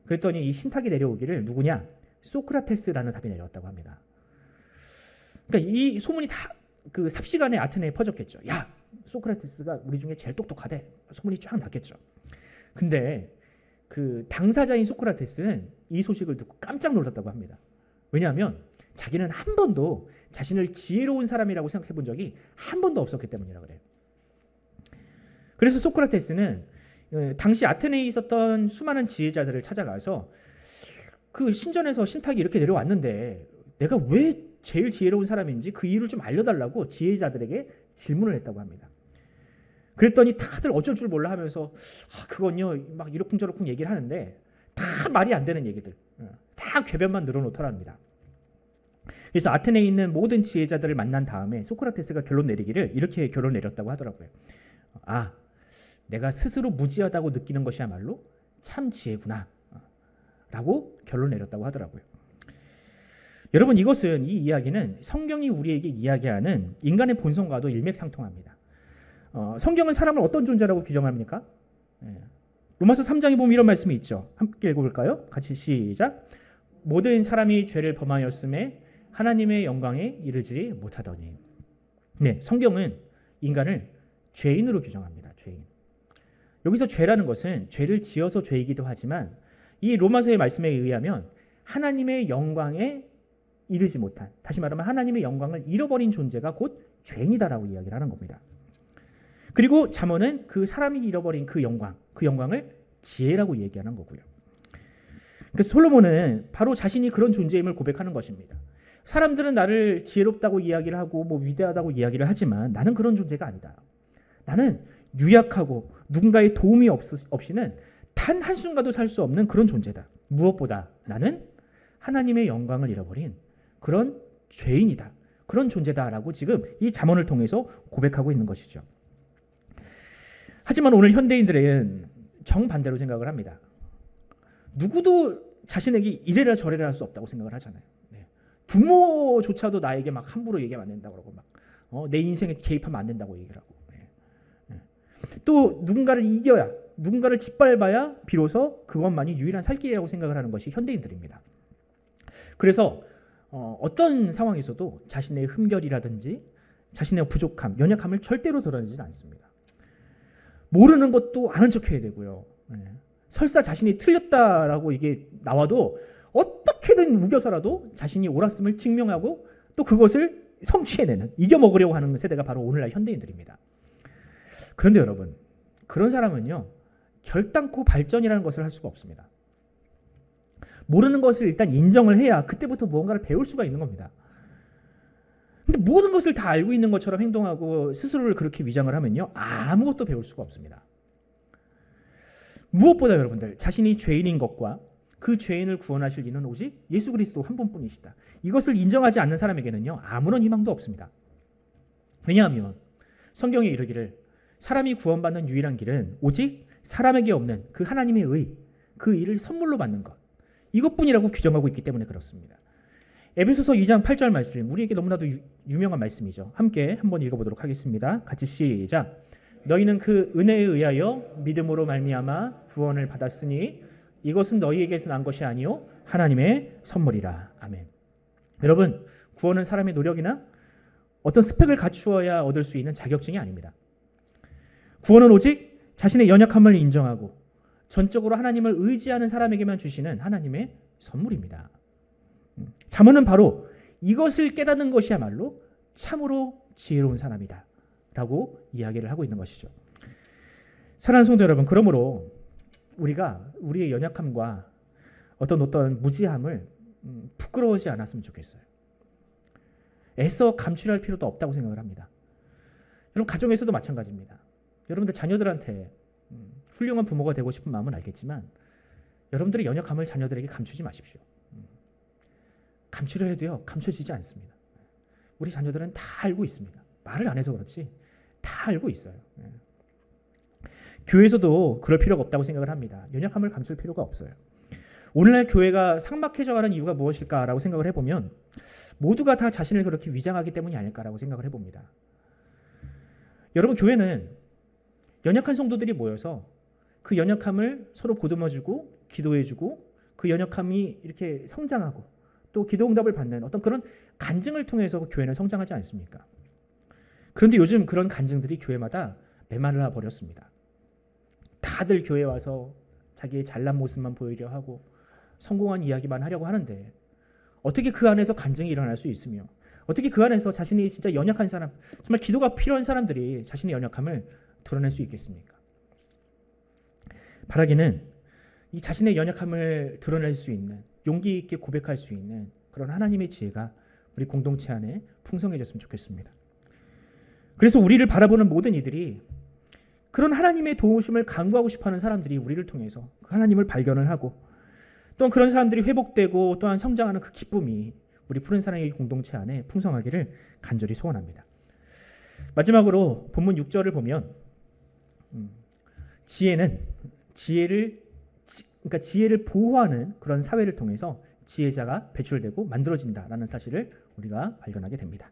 그랬더니 이 신탁이 내려오기를 누구냐? 소크라테스라는 답이 내려왔다고 합니다. 그러니까 이 소문이 다 그 삽시간에 아테네에 퍼졌겠죠. 야, 소크라테스가 우리 중에 제일 똑똑하대. 소문이 쫙 났겠죠. 근데 그 당사자인 소크라테스는 이 소식을 듣고 깜짝 놀랐다고 합니다. 왜냐하면 자기는 한 번도 자신을 지혜로운 사람이라고 생각해 본 적이 한 번도 없었기 때문이라 그래요. 그래서 소크라테스는 당시 아테네에 있었던 수많은 지혜자들을 찾아가서 그 신전에서 신탁이 이렇게 내려왔는데 내가 왜 제일 지혜로운 사람인지 그 이유를 좀 알려달라고 지혜자들에게 질문을 했다고 합니다. 그랬더니 다들 어쩔 줄 몰라 하면서 그건요 막 이러쿵저러쿵 얘기를 하는데 다 말이 안 되는 얘기들. 다 궤변만 늘어놓더랍니다. 그래서 아테네에 있는 모든 지혜자들을 만난 다음에 소크라테스가 결론 내리기를 이렇게 결론 내렸다고 하더라고요. 아, 내가 스스로 무지하다고 느끼는 것이야말로 참 지혜구나 라고 결론 내렸다고 하더라고요. 여러분, 이것은, 이 이야기는 성경이 우리에게 이야기하는 인간의 본성과도 일맥상통합니다. 성경은 사람을 어떤 존재라고 규정합니까? 로마서 3장에 보면 이런 말씀이 있죠. 함께 읽어볼까요? 같이 시작. 모든 사람이 죄를 범하였음에 하나님의 영광에 이르지 못하더니. 네, 성경은 인간을 죄인으로 규정합니다. 죄인. 여기서 죄라는 것은 죄를 지어서 죄이기도 하지만 이 로마서의 말씀에 의하면 하나님의 영광에 이르지 못한, 다시 말하면 하나님의 영광을 잃어버린 존재가 곧 죄인이다라고 이야기를 하는 겁니다. 그리고 잠언은 그 사람이 잃어버린 그 영광을 지혜라고 얘기하는 거고요. 그래서 솔로몬은 바로 자신이 그런 존재임을 고백하는 것입니다. 사람들은 나를 지혜롭다고 이야기를 하고 위대하다고 이야기를 하지만 나는 그런 존재가 아니다. 나는 유약하고 누군가의 도움이 없이는 단 한순간도 살 수 없는 그런 존재다. 무엇보다 나는 하나님의 영광을 잃어버린 그런 죄인이다. 그런 존재다라고 지금 이 잠언을 통해서 고백하고 있는 것이죠. 하지만 오늘 현대인들은 정반대로 생각을 합니다. 누구도 자신에게 이래라 저래라 할 수 없다고 생각을 하잖아요. 네. 부모조차도 나에게 막 함부로 얘기하면 안 된다고 그러고 막 내 인생에 개입하면 안 된다고 얘기를 하고, 또 누군가를 이겨야, 누군가를 짓밟아야 비로소 그것만이 유일한 살 길이라고 생각을 하는 것이 현대인들입니다. 그래서 어떤 상황에서도 자신의 흠결이라든지 자신의 부족함, 연약함을 절대로 드러내지는 않습니다. 모르는 것도 아는 척해야 되고요. 설사 자신이 틀렸다라고 이게 나와도 어떻게든 우겨서라도 자신이 옳았음을 증명하고 또 그것을 성취해내는, 이겨먹으려고 하는 세대가 바로 오늘날 현대인들입니다. 그런데 여러분, 그런 사람은요, 결단코 발전이라는 것을 할 수가 없습니다. 모르는 것을 일단 인정을 해야 그때부터 무언가를 배울 수가 있는 겁니다. 근데 모든 것을 다 알고 있는 것처럼 행동하고 스스로를 그렇게 위장을 하면요, 아무것도 배울 수가 없습니다. 무엇보다 여러분들, 자신이 죄인인 것과 그 죄인을 구원하실 이는 오직 예수 그리스도 한 분뿐이시다. 이것을 인정하지 않는 사람에게는요, 아무런 희망도 없습니다. 왜냐하면 성경에 이르기를 사람이 구원받는 유일한 길은 오직 사람에게 없는 그 하나님의 의, 그 일을 선물로 받는 것, 이것뿐이라고 규정하고 있기 때문에 그렇습니다. 에베소서 2장 8절 말씀, 우리에게 너무나도 유명한 말씀이죠. 함께 한번 읽어보도록 하겠습니다. 같이 시작. 너희는 그 은혜에 의하여 믿음으로 말미암아 구원을 받았으니 이것은 너희에게서 난 것이 아니요 하나님의 선물이라. 아멘. 여러분, 구원은 사람의 노력이나 어떤 스펙을 갖추어야 얻을 수 있는 자격증이 아닙니다. 구원은 오직 자신의 연약함을 인정하고 전적으로 하나님을 의지하는 사람에게만 주시는 하나님의 선물입니다. 잠언은 바로 이것을 깨닫는 것이야말로 참으로 지혜로운 사람이다 라고 이야기를 하고 있는 것이죠. 사랑하는 성도 여러분, 그러므로 우리가 우리의 연약함과 어떤 무지함을 부끄러워하지 않았으면 좋겠어요. 애써 감추할 필요도 없다고 생각을 합니다. 여러분, 가정에서도 마찬가지입니다. 여러분들 자녀들한테 훌륭한 부모가 되고 싶은 마음은 알겠지만 여러분들의 연약함을 자녀들에게 감추지 마십시오. 감추려 해도요, 감춰지지 않습니다. 우리 자녀들은 다 알고 있습니다. 말을 안 해서 그렇지 다 알고 있어요. 교회에서도 그럴 필요가 없다고 생각을 합니다. 연약함을 감출 필요가 없어요. 오늘날 교회가 삭막해져가는 이유가 무엇일까라고 생각을 해보면 모두가 다 자신을 그렇게 위장하기 때문이 아닐까라고 생각을 해봅니다. 여러분, 교회는 연약한 성도들이 모여서 그 연약함을 서로 보듬어주고 기도해주고 그 연약함이 이렇게 성장하고 또 기도 응답을 받는 어떤 그런 간증을 통해서 교회는 성장하지 않습니까? 그런데 요즘 그런 간증들이 교회마다 메말라 버렸습니다. 다들 교회에 와서 자기의 잘난 모습만 보이려 하고 성공한 이야기만 하려고 하는데 어떻게 그 안에서 간증이 일어날 수 있으며 어떻게 그 안에서 자신이 진짜 연약한 사람, 정말 기도가 필요한 사람들이 자신의 연약함을 드러낼 수 있겠습니까? 바라기는 이 자신의 연약함을 드러낼 수 있는, 용기 있게 고백할 수 있는 그런 하나님의 지혜가 우리 공동체 안에 풍성해졌으면 좋겠습니다. 그래서 우리를 바라보는 모든 이들이 그런 하나님의 도우심을 간구하고 싶어하는 사람들이 우리를 통해서 그 하나님을 발견을 하고 또한 그런 사람들이 회복되고 또한 성장하는 그 기쁨이 우리 푸른 사랑의 공동체 안에 풍성하기를 간절히 소원합니다. 마지막으로 본문 6절을 보면 지혜는 지혜를 보호하는 그런 사회를 통해서 지혜자가 배출되고 만들어진다라는 사실을 우리가 발견하게 됩니다.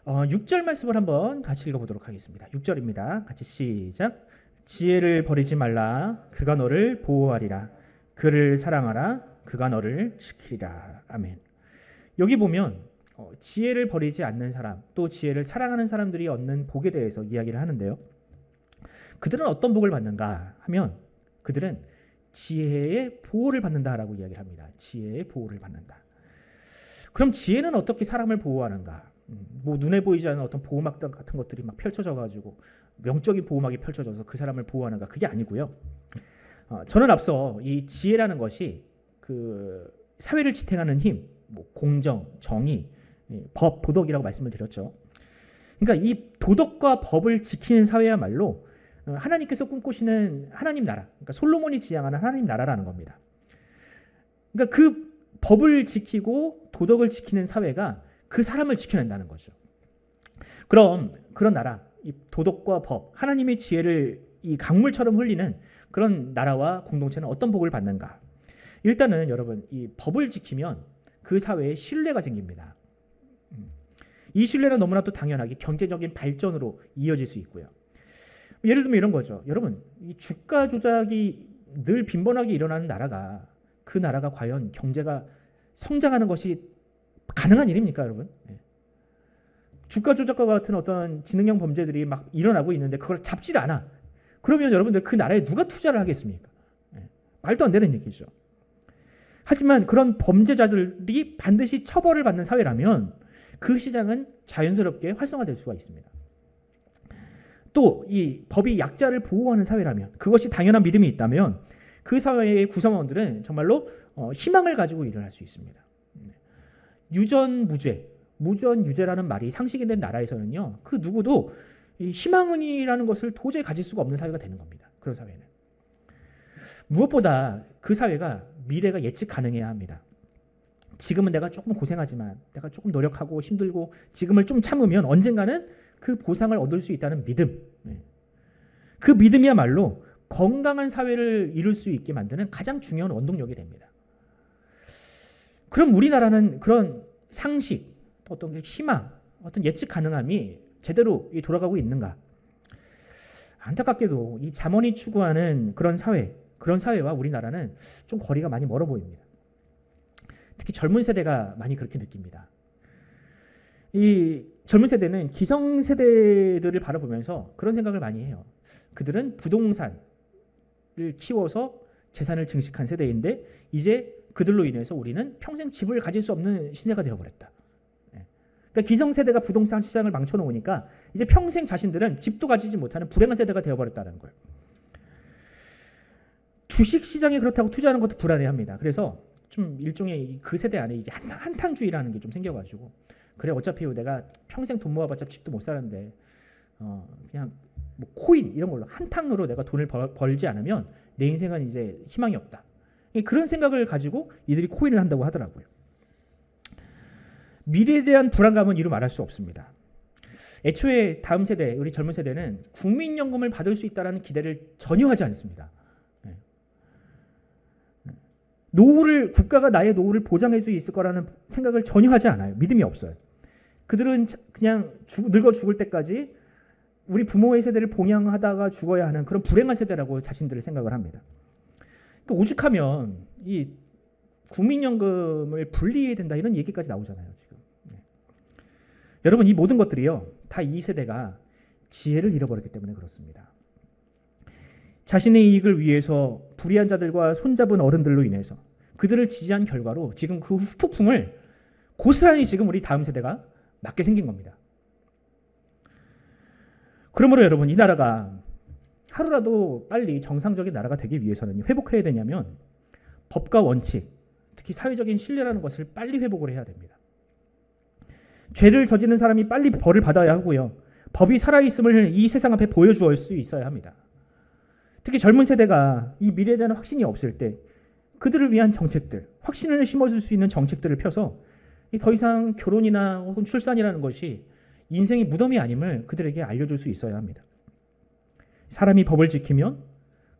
6절 말씀을 한번 같이 읽어보도록 하겠습니다. 6절입니다. 같이 시작. 지혜를 버리지 말라. 그가 너를 보호하리라. 그를 사랑하라. 그가 너를 지키리라. 아멘. 여기 보면 지혜를 버리지 않는 사람, 또 지혜를 사랑하는 사람들이 얻는 복에 대해서 이야기를 하는데요. 그들은 어떤 복을 받는가 하면 그들은 지혜의 보호를 받는다라고 이야기를 합니다. 지혜의 보호를 받는다. 그럼 지혜는 어떻게 사람을 보호하는가? 뭐 눈에 보이지 않는 어떤 보호막 같은 것들이 막 펼쳐져 가지고 명적인 보호막이 펼쳐져서 그 사람을 보호하는가? 그게 아니고요. 저는 앞서 이 지혜라는 것이 그 사회를 지탱하는 힘, 뭐 공정, 정의, 법, 도덕이라고 말씀을 드렸죠. 그러니까 이 도덕과 법을 지키는 사회야말로 하나님께서 꿈꾸시는 하나님 나라, 그러니까 솔로몬이 지향하는 하나님 나라라는 겁니다. 그러니까 그 법을 지키고 도덕을 지키는 사회가 그 사람을 지켜낸다는 거죠. 그럼 그런 나라, 이 도덕과 법, 하나님의 지혜를 이 강물처럼 흘리는 그런 나라와 공동체는 어떤 복을 받는가? 일단은 여러분, 이 법을 지키면 그 사회에 신뢰가 생깁니다. 이 신뢰는 너무나도 당연하게 경제적인 발전으로 이어질 수 있고요. 예를 들면 이런 거죠. 여러분, 이 주가 조작이 늘 빈번하게 일어나는 나라가 그 나라가 과연 경제가 성장하는 것이 가능한 일입니까, 여러분? 주가 조작과 같은 어떤 지능형 범죄들이 막 일어나고 있는데 그걸 잡지를 않아. 그러면 여러분들 그 나라에 누가 투자를 하겠습니까? 말도 안 되는 얘기죠. 하지만 그런 범죄자들이 반드시 처벌을 받는 사회라면 그 시장은 자연스럽게 활성화될 수가 있습니다. 또 이 법이 약자를 보호하는 사회라면, 그것이 당연한 믿음이 있다면 그 사회의 구성원들은 정말로 희망을 가지고 일을 할 수 있습니다. 유전무죄, 무전유죄라는 말이 상식이 된 나라에서는요, 그 누구도 이 희망이라는 것을 도저히 가질 수가 없는 사회가 되는 겁니다. 그런 사회는. 무엇보다 그 사회가 미래가 예측 가능해야 합니다. 지금은 내가 조금 고생하지만, 내가 조금 노력하고 힘들고 지금을 좀 참으면 언젠가는 그 보상을 얻을 수 있다는 믿음. 그 믿음이야말로 건강한 사회를 이룰 수 있게 만드는 가장 중요한 원동력이 됩니다. 그럼 우리나라는 그런 상식, 어떤 희망, 어떤 예측 가능함이 제대로 돌아가고 있는가? 안타깝게도 이 잠언이 추구하는 그런 사회와 우리나라는 좀 거리가 많이 멀어 보입니다. 특히 젊은 세대가 많이 그렇게 느낍니다. 이 젊은 세대는 기성세대들을 바라보면서 그런 생각을 많이 해요. 그들은 부동산을 키워서 재산을 증식한 세대인데 이제 그들로 인해서 우리는 평생 집을 가질 수 없는 시대가 되어버렸다. 그러니까 기성세대가 부동산 시장을 망쳐놓으니까 이제 평생 자신들은 집도 가지지 못하는 불행한 세대가 되어버렸다는 거예요. 주식시장이 그렇다고 투자하는 것도 불안해합니다. 그래서 좀 일종의 그 세대 안에 이제 한탕주의라는 게 좀 생겨가지고, 그래 어차피 내가 평생 돈 모아봤자 집도 못 사는데 그냥 뭐 코인 이런 걸로 한탕으로 내가 돈을 벌지 않으면 내 인생은 이제 희망이 없다. 그런 생각을 가지고 이들이 코인을 한다고 하더라고요. 미래에 대한 불안감은 이루 말할 수 없습니다. 애초에 다음 세대, 우리 젊은 세대는 국민연금을 받을 수 있다는 기대를 전혀 하지 않습니다. 국가가 나의 노후를 보장할 수 있을 거라는 생각을 전혀 하지 않아요. 믿음이 없어요. 그들은 그냥 늙어 죽을 때까지 우리 부모의 세대를 봉양하다가 죽어야 하는 그런 불행한 세대라고 자신들을 생각을 합니다. 그러니까 오죽하면 이 국민연금을 분리해야 된다 이런 얘기까지 나오잖아요. 지금. 여러분, 이 모든 것들이요, 다 이 세대가 지혜를 잃어버렸기 때문에 그렇습니다. 자신의 이익을 위해서 불의한 자들과 손잡은 어른들로 인해서 그들을 지지한 결과로 지금 그 후폭풍을 고스란히 지금 우리 다음 세대가 맞게 생긴 겁니다. 그러므로 여러분, 이 나라가 하루라도 빨리 정상적인 나라가 되기 위해서는 회복해야 되냐면 법과 원칙, 특히 사회적인 신뢰라는 것을 빨리 회복을 해야 됩니다. 죄를 저지른 사람이 빨리 벌을 받아야 하고요. 법이 살아있음을 이 세상 앞에 보여주어 수 있어야 합니다. 특히 젊은 세대가 이 미래에 대한 확신이 없을 때 그들을 위한 정책들, 확신을 심어줄 수 있는 정책들을 펴서 더 이상 결혼이나 혹은 출산이라는 것이 인생의 무덤이 아님을 그들에게 알려줄 수 있어야 합니다. 사람이 법을 지키면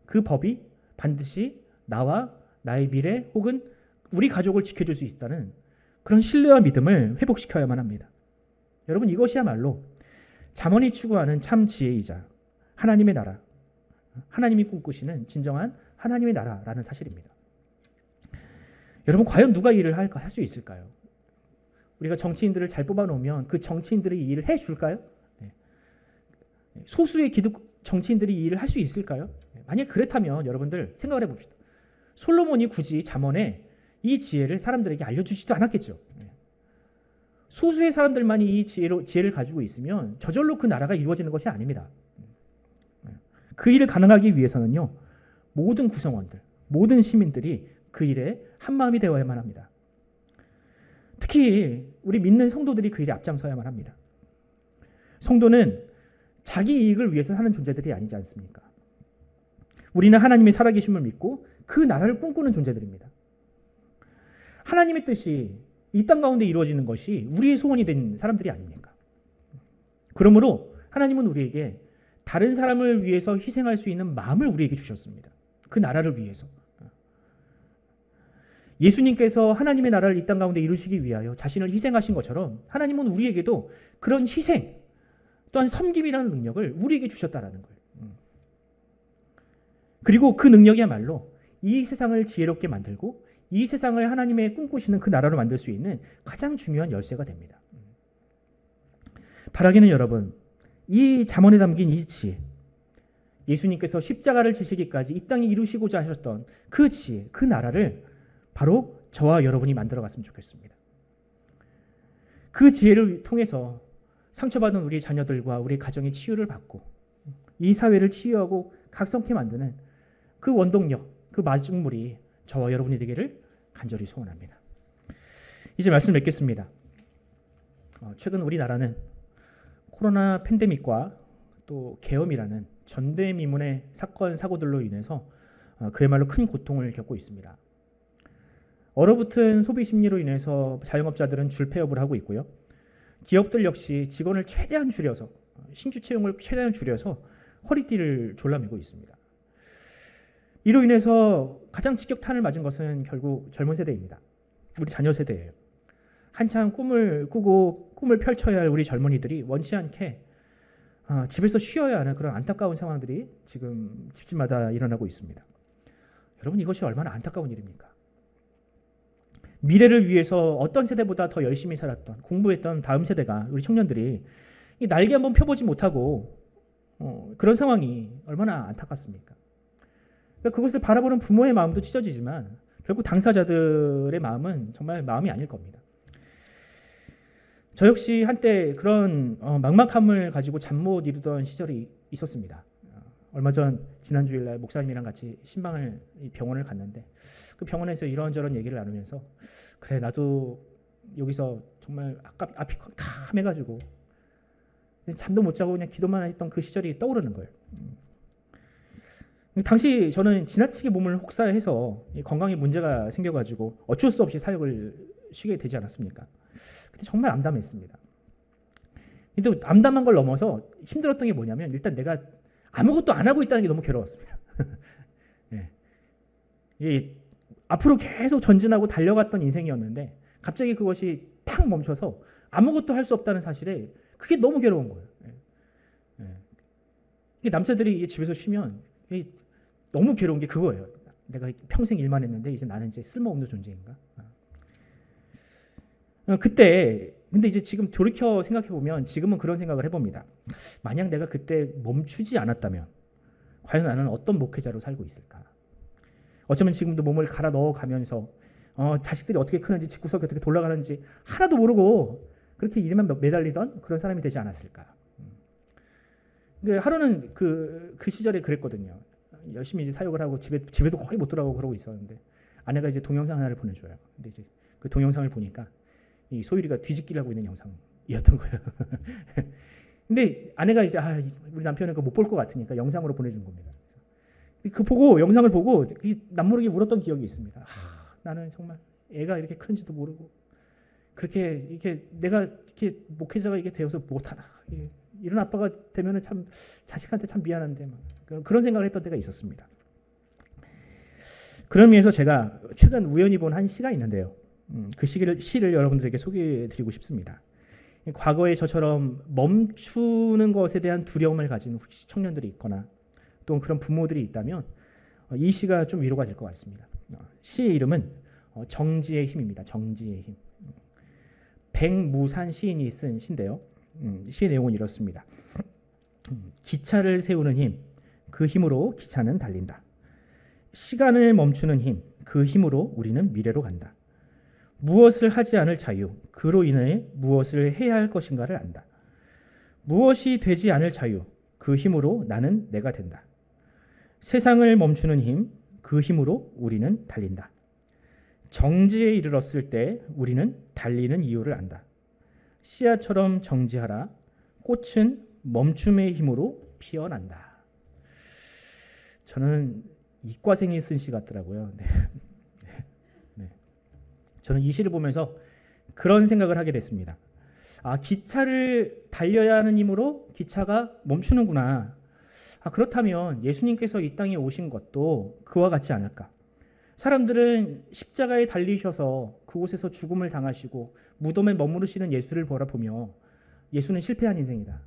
그 법이 반드시 나와 나의 미래 혹은 우리 가족을 지켜줄 수 있다는 그런 신뢰와 믿음을 회복시켜야만 합니다. 여러분, 이것이야말로 잠언이 추구하는 참 지혜이자 하나님의 나라, 하나님이 꿈꾸시는 진정한 하나님의 나라라는 사실입니다. 여러분, 과연 누가 이 일을 할 수 있을까요? 우리가 정치인들을 잘 뽑아놓으면 그 정치인들이 이 일을 해줄까요? 소수의 기득 정치인들이 이 일을 할 수 있을까요? 만약 그렇다면 여러분들 생각을 해봅시다. 솔로몬이 굳이 잠언에 이 지혜를 사람들에게 알려주지도 않았겠죠. 소수의 사람들만이 이 지혜를 가지고 있으면 저절로 그 나라가 이루어지는 것이 아닙니다. 그 일을 가능하기 위해서는요, 모든 구성원들, 모든 시민들이 그 일에 한마음이 되어야만 합니다. 특히 우리 믿는 성도들이 그 일에 앞장서야만 합니다. 성도는 자기 이익을 위해서 사는 존재들이 아니지 않습니까? 우리는 하나님의 살아계심을 믿고 그 나라를 꿈꾸는 존재들입니다. 하나님의 뜻이 이 땅 가운데 이루어지는 것이 우리의 소원이 된 사람들이 아닙니까? 그러므로 하나님은 우리에게 다른 사람을 위해서 희생할 수 있는 마음을 우리에게 주셨습니다. 그 나라를 위해서. 예수님께서 하나님의 나라를 이 땅 가운데 이루시기 위하여 자신을 희생하신 것처럼 하나님은 우리에게도 그런 희생 또한 섬김이라는 능력을 우리에게 주셨다라는 거예요. 그리고 그 능력이야말로 이 세상을 지혜롭게 만들고 이 세상을 하나님의 꿈꾸시는 그 나라로 만들 수 있는 가장 중요한 열쇠가 됩니다. 바라기는 여러분, 이 잠언에 담긴 이 지혜, 예수님께서 십자가를 지시기까지 이 땅에 이루시고자 하셨던 그 지혜, 그 나라를 바로 저와 여러분이 만들어 갔으면 좋겠습니다. 그 지혜를 통해서 상처받은 우리 자녀들과 우리 가정의 치유를 받고 이 사회를 치유하고 각성케 만드는 그 원동력, 그 마중물이 저와 여러분이 되기를 간절히 소원합니다. 이제 말씀 맺겠습니다. 최근 우리나라는 코로나 팬데믹과 또 계엄이라는 전대미문의 사건, 사고들로 인해서 그야말로 큰 고통을 겪고 있습니다. 얼어붙은 소비 심리로 인해서 자영업자들은 줄폐업을 하고 있고요. 기업들 역시 직원을 최대한 줄여서 신규 채용을 최대한 줄여서 허리띠를 졸라매고 있습니다. 이로 인해서 가장 직격탄을 맞은 것은 결국 젊은 세대입니다. 우리 자녀 세대예요. 한창 꿈을 꾸고 꿈을 펼쳐야 할 우리 젊은이들이 원치 않게 집에서 쉬어야 하는 그런 안타까운 상황들이 지금 집집마다 일어나고 있습니다. 여러분, 이것이 얼마나 안타까운 일입니까? 미래를 위해서 어떤 세대보다 더 열심히 살았던, 공부했던 다음 세대가, 우리 청년들이 이 날개 한번 펴보지 못하고 그런 상황이 얼마나 안타깝습니까? 그러니까 그것을 바라보는 부모의 마음도 찢어지지만 결국 당사자들의 마음은 정말 마음이 아닐 겁니다. 저 역시 한때 그런 막막함을 가지고 잠 못 이루던 시절이 있었습니다. 얼마 전 지난 주일날 목사님이랑 같이 신방을 병원을 갔는데 그 병원에서 이런저런 얘기를 나누면서 그래, 나도 여기서 정말 앞이 캄해가지고 잠도 못 자고 그냥 기도만 했던 그 시절이 떠오르는 거예요. 당시 저는 지나치게 몸을 혹사해서 건강에 문제가 생겨가지고 어쩔 수 없이 사역을 쉬게 되지 않았습니까? 그때 정말 암담했습니다. 근데 암담한 걸 넘어서 힘들었던 게 뭐냐면 일단 내가 아무것도 안 하고 있다는 게 너무 괴로웠습니다. 예. 앞으로 계속 전진하고 달려갔던 인생이었는데 갑자기 그것이 탁 멈춰서 아무것도 할 수 없다는 사실에 그게 너무 괴로운 거예요. 이게 남자들이 집에서 쉬면 너무 괴로운 게 그거예요. 내가 평생 일만 했는데 이제 나는 이제 쓸모없는 존재인가? 그때 근데 이제 지금 돌이켜 생각해 보면 지금은 그런 생각을 해봅니다. 만약 내가 그때 멈추지 않았다면 과연 나는 어떤 목회자로 살고 있을까? 어쩌면 지금도 몸을 갈아 넣어가면서 자식들이 어떻게 크는지 집구석이 어떻게 돌아가는지 하나도 모르고 그렇게 일에만 매달리던 그런 사람이 되지 않았을까? 하루는 그 시절에 그랬거든요. 열심히 이제 사역을 하고 집에도 거의 못 돌아오고 그러고 있었는데 아내가 이제 동영상 하나를 보내줘요. 근데 이제 그 동영상을 보니까 이 소율이가 뒤집기를 하고 있는 영상이었던 거예요. 근데 아내가 이제 우리 남편은 그거 못 볼 것 같으니까 영상으로 보내준 겁니다. 그 보고 영상을 보고 남모르게 울었던 기억이 있습니다. 나는 정말 애가 이렇게 큰지도 모르고 그렇게 이렇게 내가 이렇게 목회자가 이게 되어서 못하나, 이런 아빠가 되면은 참 자식한테 참 미안한데 그런 생각을 했던 때가 있었습니다. 그런 의미에서 제가 최근 우연히 본 한 시가 있는데요. 그 시를 여러분들에게 소개해드리고 싶습니다. 과거에 저처럼 멈추는 것에 대한 두려움을 가진 혹시 청년들이 있거나 또 그런 부모들이 있다면 이 시가 좀 위로가 될 것 같습니다. 시의 이름은 정지의 힘입니다. 정지의 힘. 백무산 시인이 쓴 시인데요. 시의 내용은 이렇습니다. 기차를 세우는 힘, 그 힘으로 기차는 달린다. 시간을 멈추는 힘, 그 힘으로 우리는 미래로 간다. 무엇을 하지 않을 자유, 그로 인해 무엇을 해야 할 것인가를 안다. 무엇이 되지 않을 자유, 그 힘으로 나는 내가 된다. 세상을 멈추는 힘, 그 힘으로 우리는 달린다. 정지에 이르렀을 때 우리는 달리는 이유를 안다. 씨앗처럼 정지하라. 꽃은 멈춤의 힘으로 피어난다. 저는 이과생이 쓴 시 같더라고요. 네. 네. 저는 이 시를 보면서 그런 생각을 하게 됐습니다. 기차를 달려야 하는 힘으로 기차가 멈추는구나. 그렇다면 예수님께서 이 땅에 오신 것도 그와 같지 않을까? 사람들은 십자가에 달리셔서 그곳에서 죽음을 당하시고 무덤에 머무르시는 예수를 바라보며 예수는 실패한 인생이다.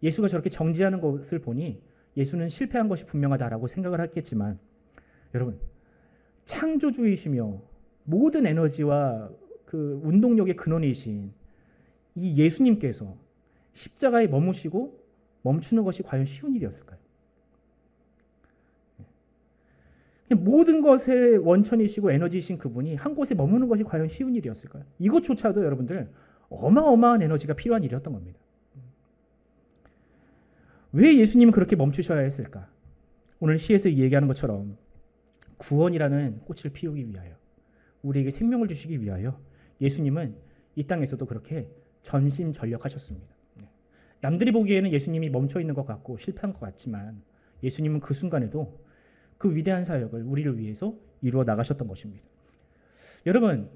예수가 저렇게 정지하는 것을 보니 예수는 실패한 것이 분명하다라고 생각을 했겠지만, 여러분, 창조주이시며 모든 에너지와 그 운동력의 근원이신 이 예수님께서 십자가에 머무시고 멈추는 것이 과연 쉬운 일이었을까요? 모든 것의 원천이시고 에너지이신 그분이 한 곳에 머무는 것이 과연 쉬운 일이었을까요? 이것조차도 여러분들 어마어마한 에너지가 필요한 일이었던 겁니다. 왜 예수님은 그렇게 멈추셔야 했을까? 오늘 시에서 얘기하는 것처럼 구원이라는 꽃을 피우기 위하여, 우리에게 생명을 주시기 위하여 예수님은 이 땅에서도 그렇게 전심전력하셨습니다. 남들이 보기에는 예수님이 멈춰 있는 것 같고 실패한 것 같지만 예수님은 그 순간에도 그 위대한 사역을 우리를 위해서 이루어 나가셨던 것입니다. 여러분,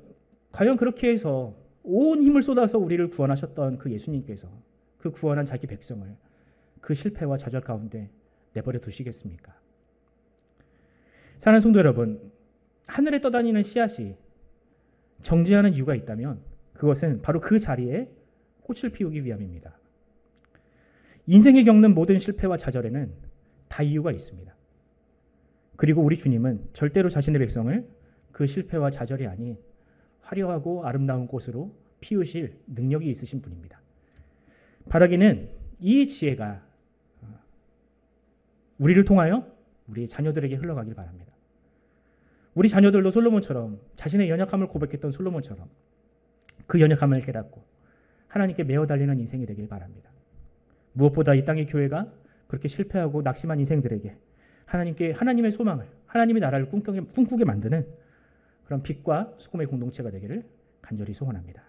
과연 그렇게 해서 온 힘을 쏟아서 우리를 구원하셨던 그 예수님께서 그 구원한 자기 백성을 그 실패와 좌절 가운데 내버려 두시겠습니까? 사랑하는 성도 여러분, 하늘에 떠다니는 씨앗이 정지하는 이유가 있다면 그것은 바로 그 자리에 꽃을 피우기 위함입니다. 인생에 겪는 모든 실패와 좌절에는 다 이유가 있습니다. 그리고 우리 주님은 절대로 자신의 백성을 그 실패와 좌절이 아닌 화려하고 아름다운 꽃으로 피우실 능력이 있으신 분입니다. 바라기는 이 지혜가 우리를 통하여 우리 자녀들에게 흘러가길 바랍니다. 우리 자녀들도 솔로몬처럼 자신의 연약함을 고백했던 솔로몬처럼 그 연약함을 깨닫고 하나님께 메어 달리는 인생이 되길 바랍니다. 무엇보다 이 땅의 교회가 그렇게 실패하고 낙심한 인생들에게 하나님의 소망을, 하나님의 나라를 꿈꾸게 만드는 그런 빛과 소금의 공동체가 되기를 간절히 소원합니다.